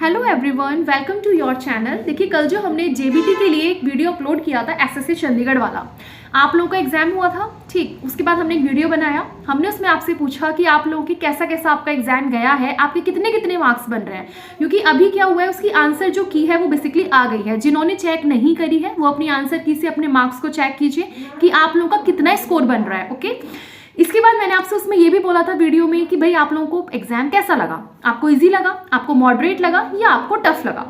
Hello everyone, welcome to your channel. देखिए, कल जो हमने जेबीटी के लिए एक वीडियो अपलोड किया था एसएससी चंडीगढ़ वाला, आप लोगों का एग्जाम हुआ था। ठीक, उसके बाद हमने एक वीडियो बनाया। हमने उसमें आपसे पूछा कि आप लोगों की कैसा कैसा आपका एग्जाम गया है, आपके कितने कितने मार्क्स बन रहे हैं। क्योंकि अभी क्या हुआ है, उसकी आंसर जो की है वो बेसिकली आ गई है। जिन्होंने चेक नहीं करी है वो अपनी आंसर की से अपने मार्क्स को चेक कीजिए कि आप लोगों का कितना स्कोर बन रहा है। ओके, इसके बाद मैंने आपसे उसमें ये भी बोला था वीडियो में कि भाई आप लोगों को एग्जाम कैसा लगा, आपको इजी लगा, आपको मॉडरेट लगा या आपको टफ लगा।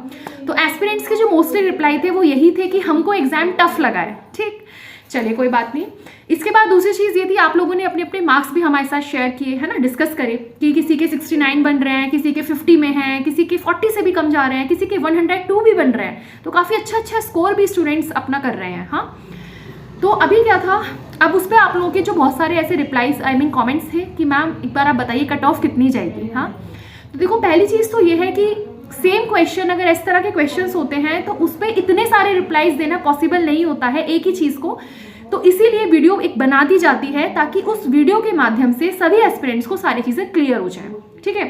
तो एस्पिरेंट्स के जो मोस्टली रिप्लाई थे वो यही थे कि हमको एग्जाम टफ लगा है। ठीक, चलिए कोई बात नहीं। इसके बाद दूसरी चीज़ ये थी, आप लोगों ने अपने अपने मार्क्स भी हमारे साथ शेयर किए है ना, डिस्कस करे कि किसी के 69 बन रहे हैं, किसी के 50 में हैं, किसी के 40 से भी कम जा रहे हैं, किसी के 102 भी बन रहे हैं। तो काफ़ी अच्छा स्कोर भी स्टूडेंट्स अपना कर रहे हैं। हाँ, तो अभी क्या था, अब उस पर आप लोगों के जो बहुत सारे ऐसे रिप्लाईज कमेंट्स थे कि मैम एक बार आप बताइए कट ऑफ कितनी जाएगी। हाँ, तो देखो पहली चीज़ तो ये है कि सेम क्वेश्चन अगर इस तरह के क्वेश्चंस होते हैं तो उस पर इतने सारे रिप्लाईज देना पॉसिबल नहीं होता है एक ही चीज़ को। तो इसीलिए वीडियो एक बना दी जाती है ताकि उस वीडियो के माध्यम से सभी एस्पिरेंट्स को सारी चीज़ें क्लियर हो जाएं। ठीक है,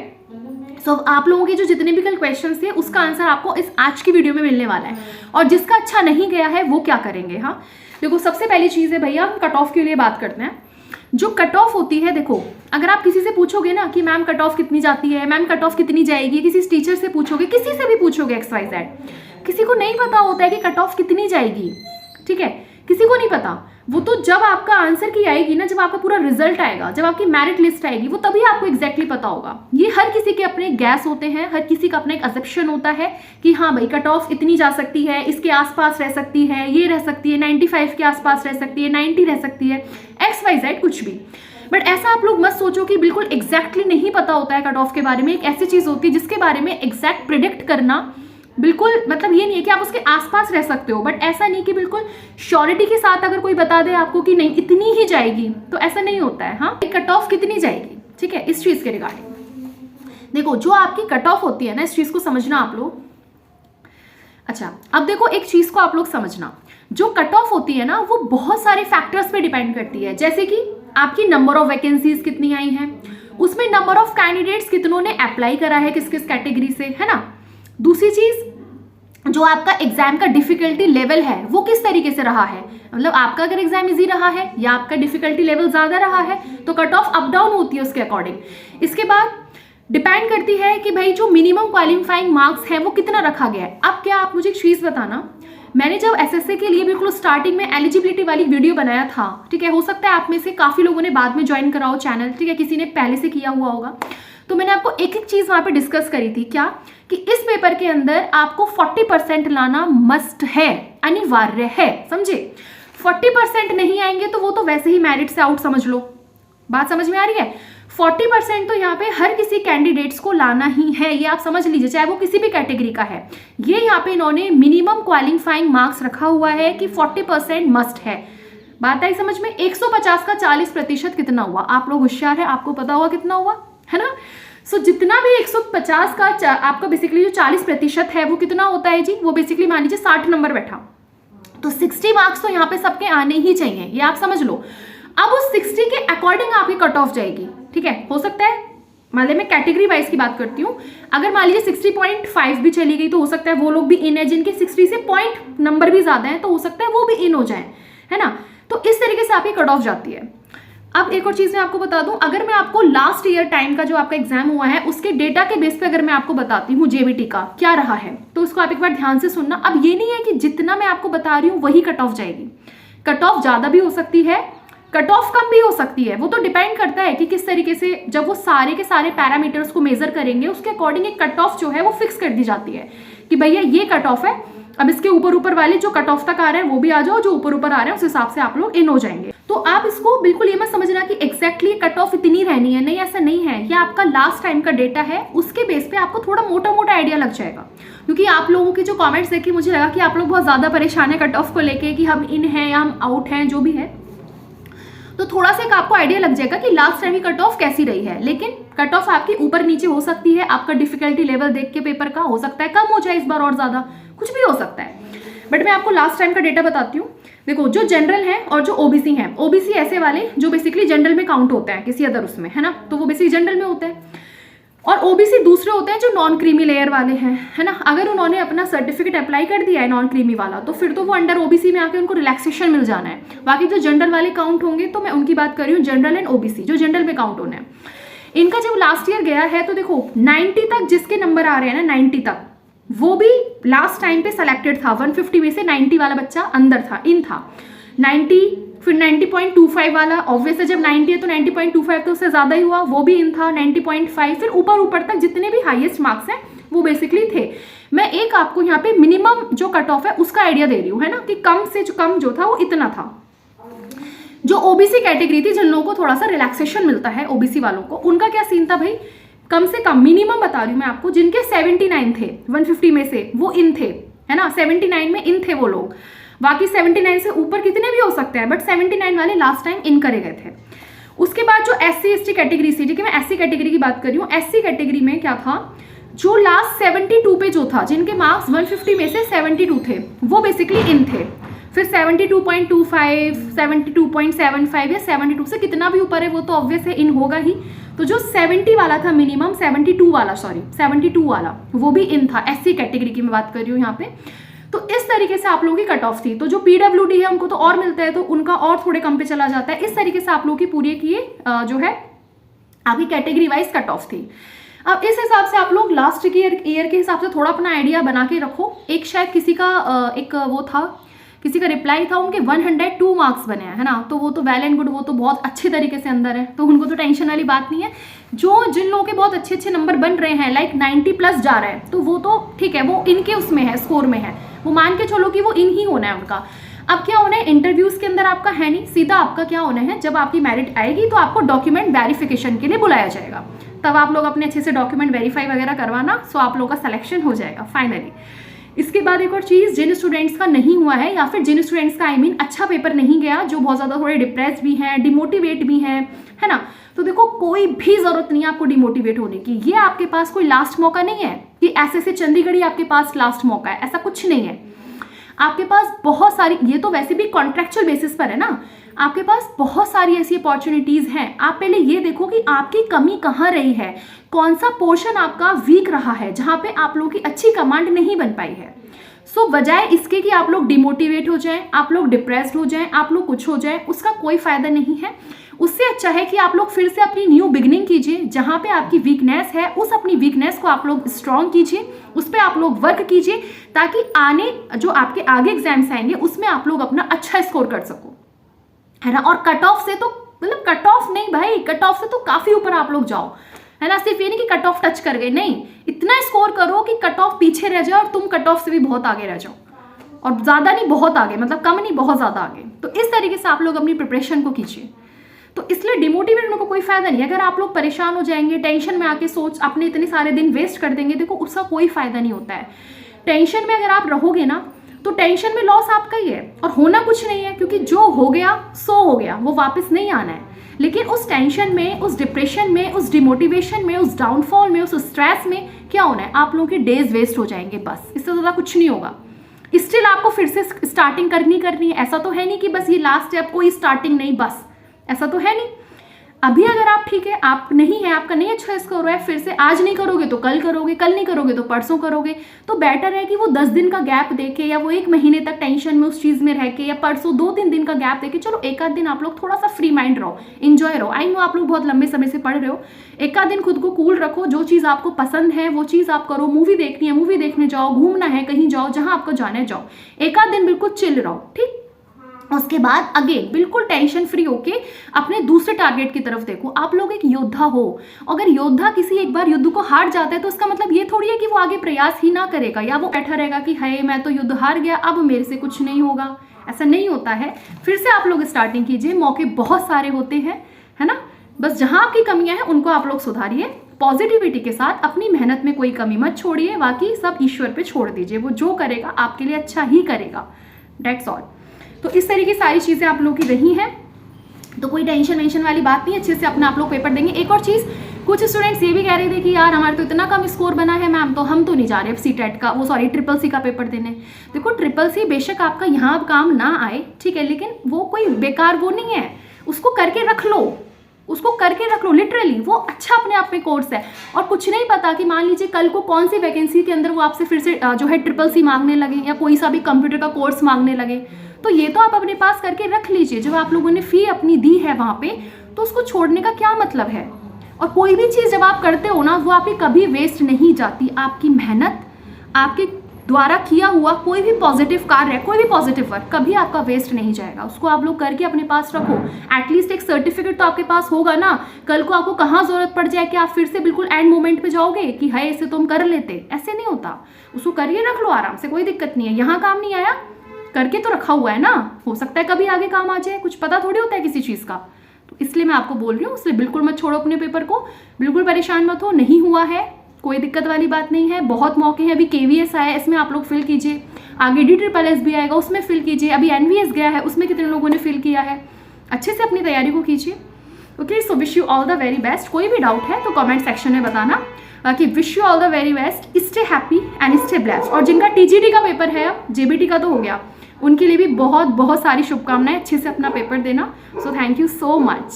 सो आप लोगों के जो जितने भी कल क्वेश्चंस थे उसका आंसर आपको इस आज की वीडियो में मिलने वाला है। और जिसका अच्छा नहीं गया है वो क्या करेंगे। हाँ, देखो सबसे पहली चीज़ है भैया, हम कट ऑफ के लिए बात करते हैं। जो कट ऑफ होती है, देखो अगर आप किसी से पूछोगे ना कि मैम कट ऑफ कितनी जाती है, मैम कट ऑफ कितनी जाएगी, किसी टीचर से पूछोगे, किसी से भी पूछोगे XYZ, किसी को नहीं पता होता है कि कट ऑफ कितनी जाएगी। ठीक है, किसी को नहीं पता। वो तो जब आपका आंसर की आएगी ना, जब आपका पूरा रिजल्ट आएगा, जब आपकी मेरिट लिस्ट आएगी, वो तभी आपको एग्जैक्टली पता होगा। ये हर किसी के अपने गैस होते हैं, हर किसी का अपना एक अजम्पशन होता है कि हाँ भाई कट ऑफ इतनी जा सकती है, इसके आसपास रह सकती है, ये रह सकती है, 95 के आसपास रह सकती है, 90 रह सकती है, XYZ कुछ भी। बट ऐसा आप लोग मत सोचो कि बिल्कुल एग्जैक्टली नहीं पता होता है कट ऑफ के बारे में। एक ऐसी चीज़ होती है जिसके बारे में एग्जैक्ट प्रिडिक्ट करना बिल्कुल, मतलब ये नहीं है कि आप उसके आसपास रह सकते हो, बट ऐसा नहीं कि बिल्कुल श्योरिटी के साथ अगर कोई बता दे आपको कि नहीं इतनी ही जाएगी, तो ऐसा नहीं होता है। हाँ, कट ऑफ कितनी जाएगी, ठीक है, इस चीज़ के रिगार्डिंग देखो जो आपकी कट ऑफ होती है ना, इस चीज़ को समझना आप लोग। अच्छा, अब देखो एक चीज़ को आप लोग समझना, जो कट ऑफ होती है ना वो बहुत सारे फैक्टर्स पे डिपेंड करती है। जैसे कि आपकी नंबर ऑफ वैकेंसीज कितनी आई हैं, उसमें नंबर ऑफ कैंडिडेट्स कितनों ने अप्लाई करा है किस किस कैटेगरी से, है ना। दूसरी चीज, जो आपका एग्जाम का डिफिकल्टी लेवल है वो किस तरीके से रहा है, मतलब आपका अगर एग्जाम इजी रहा है या आपका डिफिकल्टी लेवल ज्यादा रहा है तो कट ऑफ अप डाउन होती है उसके अकॉर्डिंग। इसके बाद डिपेंड करती है कि भाई जो मिनिमम क्वालिफाइंग मार्क्स है वो कितना रखा गया है। अब क्या आप मुझे एक चीज बताना, मैंने जब एसएससी के लिए बिल्कुल स्टार्टिंग में एलिजिबिलिटी वाली वीडियो बनाया था, ठीक है, हो सकता है आप में से काफी लोगों ने बाद में ज्वाइन करा हो चैनल, ठीक है, किसी ने पहले से किया हुआ होगा, तो मैंने आपको एक एक चीज वहां पे डिस्कस करी थी। क्या कि इस पेपर के अंदर आपको 40% लाना मस्ट है, अनिवार्य है, समझे। 40% नहीं आएंगे तो वो तो वैसे ही मेरिट से आउट समझ लो। बात समझ में आ रही है। 40% तो यहाँ पे हर किसी कैंडिडेट्स को लाना ही है, ये आप समझ लीजिए, चाहे वो किसी भी कैटेगरी का है। ये यहाँ पे इन्होंने मिनिमम क्वालिफाइंग मार्क्स रखा हुआ है कि 40% मस्ट है। बात आई समझ में। 150 का 40% कितना हुआ, आप लोग होशियार है, आपको पता होगा कितना हुआ, है ना। सो जितना भी 150 का आपका बेसिकली जो 40% है वो कितना होता है जी, वो बेसिकली मान लीजिए 60 नंबर बैठा, तो 60 मार्क्स तो यहाँ पे सबके आने ही चाहिए, ये आप समझ लो। अब उस 60 के अकॉर्डिंग आपकी कट ऑफ जाएगी। ठीक है, हो सकता है, मान लीजिए मैं कैटेगरी वाइज की बात करती हूँ, अगर मान लीजिए 60.5 भी चली गई तो हो सकता है वो लोग भी इन है जिनके 60 से पॉइंट नंबर भी ज्यादा है, तो हो सकता है वो भी इन हो जाए, है ना। तो इस तरीके से आपकी कट ऑफ जाती है। अब एक और चीज मैं आपको बता दूं, अगर मैं आपको लास्ट ईयर टाइम का जो आपका एग्जाम हुआ है उसके डेटा के बेस पे अगर मैं आपको बताती हूँ जेबीटी का क्या रहा है, तो उसको आप एक बार ध्यान से सुनना। अब ये नहीं है कि जितना मैं आपको बता रही हूँ वही कट ऑफ जाएगी, कट ऑफ ज्यादा भी हो सकती है, कट ऑफ कम भी हो सकती है। वो तो डिपेंड करता है कि किस तरीके से जब वो सारे के सारे पैरामीटर्स को मेजर करेंगे उसके अकॉर्डिंग एक कट ऑफ जो है वो फिक्स कर दी जाती है कि भैया ये कट ऑफ है, अब इसके ऊपर वाले जो कट ऑफ तक आ रहे हैं वो भी आ जाओ, जो ऊपर आ रहे हैं उस हिसाब से आप लोग इन हो जाएंगे। तो आप इसको बिल्कुल ये मत समझना कि एग्जैक्टली कट ऑफ इतनी रहनी है, नहीं, ऐसा नहीं है। ये आपका लास्ट टाइम का डेटा है, उसके बेस पे आपको थोड़ा मोटा मोटा आइडिया लग जाएगा। क्योंकि आप लोगों के जो कमेंट्स देखे मुझे लगा कि आप लोग बहुत ज्यादा परेशान है कट ऑफ को लेके कि हम इन हैं या हम आउट हैं, जो भी है, तो थोड़ा सा एक आपको आइडिया लग जाएगा कि लास्ट टाइम की कट ऑफ कैसी रही है। लेकिन कट ऑफ आपकी ऊपर नीचे हो सकती है, आपका डिफिकल्टी लेवल देख के पेपर का हो सकता है कम हो जाए इस बार और ज्यादा, कुछ भी हो सकता है। बट मैं आपको लास्ट टाइम का डेटा बताती हूँ। देखो जो जनरल है और जो ओबीसी है, ओबीसी ऐसे वाले जो बेसिकली जनरल में काउंट होते हैं किसी अदर उसमें, है ना, तो वो बेसिकली जनरल में होते हैं। और ओबीसी दूसरे होते हैं जो नॉन क्रीमी लेयर वाले हैं, है ना। अगर उन्होंने अपना सर्टिफिकेट अप्लाई कर दिया है नॉन क्रीमी वाला, तो फिर तो वो अंडर ओबीसी में आके उनको रिलैक्सेशन मिल जाना है। बाकी जो जनरल वाले काउंट होंगे, तो मैं उनकी बात कर रही हूँ, जनरल एंड ओबीसी जो जनरल में काउंट होना है। इनका जब लास्ट ईयर गया है, तो देखो 90 तक जिसके नंबर आ रहे हैं ना, 90 तक, वो भी लास्ट टाइम पे सेलेक्टेड था। 150 में से 90 वाला बच्चा अंदर था, इन था 90, फिर 90.25 वाला, ऑब्वियस है जब 90 है तो 90.25 तो उससे ज़्यादा ही हुआ, वो भी इन था 90.5, फिर ऊपर तक जितने भी हाईएस्ट मार्क्स हैं वो बेसिकली थे। मैं एक आपको यहाँ पे मिनिमम जो कट ऑफ है उसका आइडिया दे रही हूँ, है ना, कि कम से कम जो था वो इतना था। जो ओबीसी कैटेगरी थी, जिन लोगों को थोड़ा सा रिलैक्सेशन मिलता है, ओबीसी वालों को, उनका क्या सीन था भाई, कम से कम मिनिमम बता रही हूँ मैं आपको, जिनके 79 थे 150 में से, वो इन थे, है ना, 79 में इन थे वो लोग। बाकी 79 से ऊपर कितने भी हो सकते हैं, बट 79 वाले लास्ट टाइम इन करे गए थे। उसके बाद जो SC/ST कैटेगरी थी, ठीक है, मैं SC कैटेगरी की बात कर रही हूँ। SC कैटेगरी में क्या था, जो लास्ट 72 पे जो था, जिनके मार्क्स 150 में से 72 थे, वो बेसिकली इन थे। फिर 72.25, 72.75 या 72 से कितना भी ऊपर है वो तो ऑब्वियस है इन होगा ही। तो जो 70 वाला था मिनिमम, 72 वाला वो भी इन था। SC कैटेगरी की मैं बात कर रही हूँ यहाँ पे। तो इस तरीके से आप लोगों की कट ऑफ थी। तो जो PWD है उनको तो और मिलता है, तो उनका और थोड़े कम पे चला जाता है। इस तरीके से आप लोगों की पूरी की जो है आपकी कैटेगरी वाइज कट ऑफ थी। अब इस हिसाब से आप लोग लास्ट ईयर के हिसाब से थोड़ा अपना आइडिया बना के रखो। एक शायद किसी का एक वो था, किसी का रिप्लाई था, उनके 102 मार्क्स बने हैं, है ना, तो वो तो वेल एंड गुड, वो तो बहुत अच्छे तरीके से अंदर है, तो उनको तो टेंशन वाली बात नहीं है। जिन लोगों के बहुत अच्छे नंबर बन रहे हैं, लाइक 90 प्लस जा रहा है, तो वो तो ठीक है, वो इनके उसमें है, स्कोर में है, वो मान के चलो कि वो इन ही होना है उनका। अब क्या होना है, इंटरव्यूज के अंदर आपका है नहीं, सीधा आपका क्या होना है, जब आपकी मेरिट आएगी तो आपको डॉक्यूमेंट वेरिफिकेशन के लिए बुलाया जाएगा, तब आप लोग अपने अच्छे से डॉक्यूमेंट वेरीफाई वगैरह करवाना, सो आप लोगों का सिलेक्शन हो जाएगा फाइनली। इसके बाद एक और चीज़, जिन स्टूडेंट्स का नहीं हुआ है, या फिर जिन स्टूडेंट्स का अच्छा पेपर नहीं गया, जो बहुत ज़्यादा थोड़े डिप्रेस भी हैं, डिमोटिवेट भी हैं, है ना, तो देखो कोई भी ज़रूरत नहीं है आपको डिमोटिवेट होने की। ये आपके पास कोई लास्ट मौका नहीं है कि ऐसे चंडीगढ़ ही आपके पास लास्ट मौका है, ऐसा कुछ नहीं है। आपके पास बहुत सारी, ये तो वैसे भी कॉन्ट्रेक्चुअल बेसिस पर है ना, आपके पास बहुत सारी ऐसी अपॉर्चुनिटीज़ हैं। आप पहले ये देखो कि आपकी कमी कहाँ रही है, कौन सा पोर्शन आपका वीक रहा है, जहाँ पे आप लोगों की अच्छी कमांड नहीं बन पाई है। सो बजाय इसके कि आप लोग डिमोटिवेट हो जाएं, आप लोग डिप्रेस्ड हो जाएं, आप लोग कुछ हो जाएं, उसका कोई फायदा नहीं है। उससे अच्छा है कि आप लोग फिर से अपनी न्यू बिगनिंग कीजिए। जहाँ पे आपकी वीकनेस है, उस अपनी वीकनेस को आप लोग स्ट्रॉन्ग कीजिए, उस पर आप लोग वर्क कीजिए, ताकि जो आपके आगे एग्जाम्स आएंगे उसमें आप लोग अपना अच्छा स्कोर कर सको, है ना। और कट ऑफ से तो मतलब कट ऑफ नहीं भाई, कट ऑफ से तो काफ़ी ऊपर आप लोग जाओ, है ना। सिर्फ ये नहीं कि कट ऑफ टच कर गए, नहीं, इतना स्कोर करो कि कट ऑफ पीछे रह जाए और तुम कट ऑफ से भी बहुत आगे रह जाओ, और ज़्यादा नहीं बहुत आगे, मतलब कम नहीं बहुत ज़्यादा आगे। तो इस तरीके से आप लोग अपनी प्रिपरेशन को कीजिए। तो इसलिए डिमोटिवेट होने को कोई फायदा नहीं। अगर आप लोग परेशान हो जाएंगे, टेंशन में आके अपने इतने सारे दिन वेस्ट कर देंगे, देखो उसका कोई फायदा नहीं होता है। टेंशन में अगर आप रहोगे ना, तो टेंशन में लॉस आपका ही है, और होना कुछ नहीं है, क्योंकि जो हो गया सो हो गया, वो वापस नहीं आना है। लेकिन उस टेंशन में, उस डिप्रेशन में, उस डिमोटिवेशन में, उस डाउनफॉल में, उस स्ट्रेस में क्या होना है, आप लोगों के डेज वेस्ट हो जाएंगे, बस इससे ज़्यादा कुछ नहीं होगा। स्टिल आपको फिर से स्टार्टिंग करनी है। ऐसा तो है नहीं कि बस ये लास्ट है, अब कोई स्टार्टिंग नहीं, बस ऐसा तो है नहीं। अभी अगर आप ठीक है, आप नहीं है, आपका नहीं अच्छा स्कोर है, फिर से आज नहीं करोगे तो कल करोगे, कल नहीं करोगे तो परसों करोगे, तो बेटर है कि वो 10 दिन का गैप देके, या वो 1 महीने तक टेंशन में उस चीज़ में रह के, या परसों 2-3 दिन का गैप देके, चलो एक आध दिन आप लोग थोड़ा सा फ्री माइंड रहो, इंजॉय रहो। आई नो आप लोग बहुत लंबे समय से पढ़ रहे हो, एक आध दिन खुद को कूल रखो, जो चीज़ आपको पसंद है वो चीज़ आप करो। मूवी देखनी है, मूवी देखने जाओ, घूमना है कहीं जाओ, जहाँ आपको जाना है जाओ, एक आध दिन बिल्कुल चिल रहो, ठीक। उसके बाद अगेन बिल्कुल टेंशन फ्री होके अपने दूसरे टारगेट की तरफ देखो। आप लोग एक योद्धा हो, अगर योद्धा किसी एक बार युद्ध को हार जाता है तो उसका मतलब ये थोड़ी है कि वो आगे प्रयास ही ना करेगा, या वो बैठा रहेगा कि हाय मैं तो युद्ध हार गया, अब मेरे से कुछ नहीं होगा। ऐसा नहीं होता है। फिर से आप लोग स्टार्टिंग कीजिए, मौके बहुत सारे होते हैं, है ना। बस जहाँ आपकी कमियां हैं उनको आप लोग सुधारिए, पॉजिटिविटी के साथ। अपनी मेहनत में कोई कमी मत छोड़िए, बाकी सब ईश्वर पे छोड़ दीजिए, वो जो करेगा आपके लिए अच्छा ही करेगा, डेट्स ऑल। तो इस तरह की सारी चीज़ें आप लोगों की रही हैं, तो कोई टेंशन वेंशन वाली बात नहीं, अच्छे से अपना आप लोग पेपर देंगे। एक और चीज़, कुछ स्टूडेंट्स ये भी कह रहे थे कि यार हमारे तो इतना कम स्कोर बना है मैम, तो हम तो नहीं जा रहे अब CTET का, वो सॉरी CCC का पेपर देने। देखो CCC बेशक आपका यहाँ अब काम ना आए, ठीक है, लेकिन वो कोई बेकार वो नहीं है, उसको करके रख लो, उसको करके रख लो, लिटरली वो अच्छा अपने आप में कोर्स है। और कुछ नहीं पता कि मान लीजिए कल को कौन सी वैकेंसी के अंदर वो आपसे फिर से जो है CCC मांगने लगे या कोई सा भी कंप्यूटर का कोर्स मांगने लगे, तो ये तो आप अपने पास करके रख लीजिए। जब आप लोगों ने फ़ी अपनी दी है वहाँ पे, तो उसको छोड़ने का क्या मतलब है। और कोई भी चीज़ जब आप करते हो ना, वो आपकी कभी वेस्ट नहीं जाती। आपकी मेहनत, आपके द्वारा किया हुआ कोई भी पॉजिटिव कार्य, कोई भी पॉजिटिव वर्क कभी आपका वेस्ट नहीं जाएगा। उसको आप लोग करके अपने पास रखो। एटलीस्ट एक सर्टिफिकेट तो आपके पास होगा ना। कल को आपको कहाँ ज़रूरत पड़ जाए कि आप फिर से बिल्कुल एंड मोमेंट पे जाओगे कि हाय इसे तो हम कर लेते, ऐसे नहीं होता। उसको करिए रख लो आराम से, कोई दिक्कत नहीं है। यहाँ काम नहीं आया, करके तो रखा हुआ है ना, हो सकता है कभी आगे काम आ जाए, कुछ पता थोड़ी होता है किसी चीज़ का। तो इसलिए मैं आपको बोल रही हूँ, इसलिए बिल्कुल मत छोड़ो अपने पेपर को, बिल्कुल परेशान मत हो। नहीं हुआ है कोई दिक्कत वाली बात नहीं है, बहुत मौके हैं। अभी KVS आया है, इसमें आप लोग फिल कीजिए। आगे DSSS भी आएगा, उसमें फिल कीजिए। अभी NVS गया है, उसमें कितने लोगों ने फिल किया है। अच्छे से अपनी तैयारी को कीजिए। Okay, so wish you all the very best. कोई भी डाउट है तो कमेंट सेक्शन में बताना। बाकी wish you all the very best, stay happy and stay blessed. और जिनका TGT का पेपर है, अब JBT का तो हो गया, उनके लिए भी बहुत बहुत सारी शुभकामनाएं। अच्छे से अपना पेपर देना। So thank you so much.